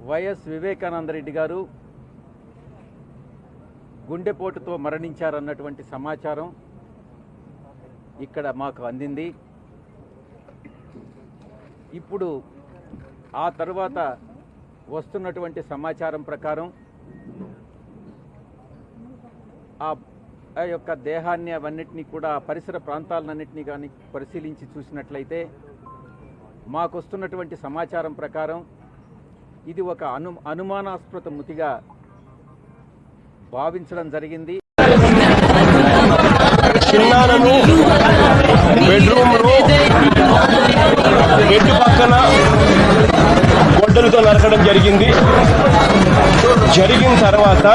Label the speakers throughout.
Speaker 1: YS Vivekananda Reddy గారు గుండెపోటుతో మరణించారన్నటువంటి సమాచారం ఇక్కడ మాకు అందింది. ఇప్పుడు ఆ తర్వాత వస్తున్నటువంటి సమాచారం ప్రకారం ఆ యొక్క దేహాన్ని అవన్నిటినీ కూడా పరిసర ప్రాంతాలన్నింటినీ కానీ పరిశీలించి చూసినట్లయితే మాకు వస్తున్నటువంటి సమాచారం ప్రకారం ఇది ఒక అనుమానాస్పద మృతిగా భావించడం జరిగింది.
Speaker 2: చిన్నారను బెడ్రూమ్లో బెడ్ పక్కన గొడ్డలతో నరకడం జరిగింది. జరిగిన తర్వాత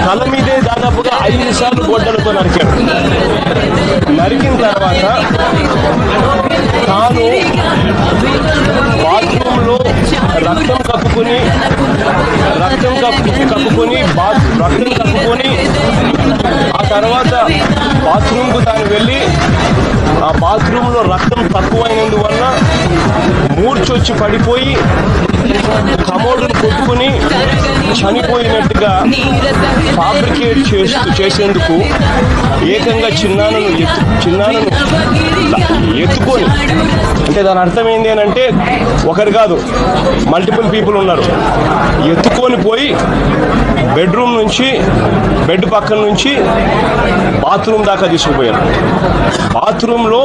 Speaker 2: తల మీదే దాదాపుగా 5 సార్లు గొడ్డలతో నరికాడు. నరికిన తర్వాత తాను బాత్రూంలో రక్తం కప్పుకొని ఆ తర్వాత బాత్రూమ్కు తాను వెళ్ళి ఆ బాత్రూంలో రక్తం తక్కువైనందువల్ల మూర్చొచ్చి పడిపోయి కమోడును కొట్టుకుని చనిపోయినట్టుగా ఫ్యాబ్రికేట్ చేసేందుకు ఏకంగా చిన్నానను ఎత్తుకొని, అంటే దాని అర్థం ఏంటి అని అంటే ఒకరు కాదు, మల్టిపుల్ పీపుల్ ఉన్నారు. ఎత్తుకొని పోయి బెడ్రూమ్ నుంచి బెడ్ పక్కన నుంచి బాత్రూమ్ దాకా తీసుకుపోయారు. బాత్రూంలో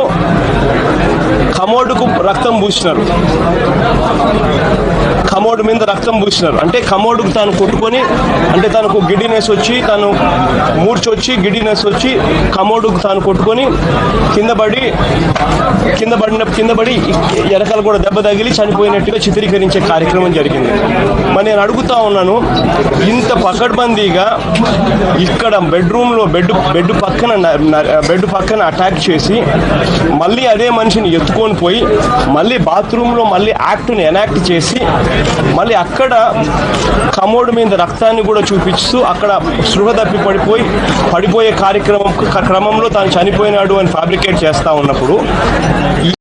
Speaker 2: కమోడుకు రక్తం పూసినారు, కమోడు మీద రక్తం పూసినారు. అంటే కమోడుకు తాను కొట్టుకొని, అంటే తనకు గిడ్డినెస్ వచ్చి, తను మూర్చొచ్చి గిడ్డినెస్ వచ్చి కమోడుకు తాను కొట్టుకొని కింద పడి ఎరకలు కూడా దెబ్బ తగిలి చనిపోయినట్టుగా చిత్రీకరించే కార్యక్రమం జరిగింది. మరి నేను అడుగుతా ఉన్నాను, ఇంత పకడ్బందీగా ఇక్కడ బెడ్రూమ్లో బెడ్ పక్కన అటాక్ చేసి మళ్ళీ అదే మనిషిని ఎత్తుకొని పోయి మళ్ళీ బాత్రూంలో మళ్ళీ యాక్ట్ని ఎనాక్ట్ చేసి మళ్ళీ అక్కడ కమోడ్ మీద రక్తాన్ని కూడా చూపిస్తూ అక్కడ స్పృహ తప్పి పడిపోయే క్రమంలో తాను చనిపోయినాడు అని ఫ్యాబ్రికేట్ చేస్తా ఉన్నప్పుడు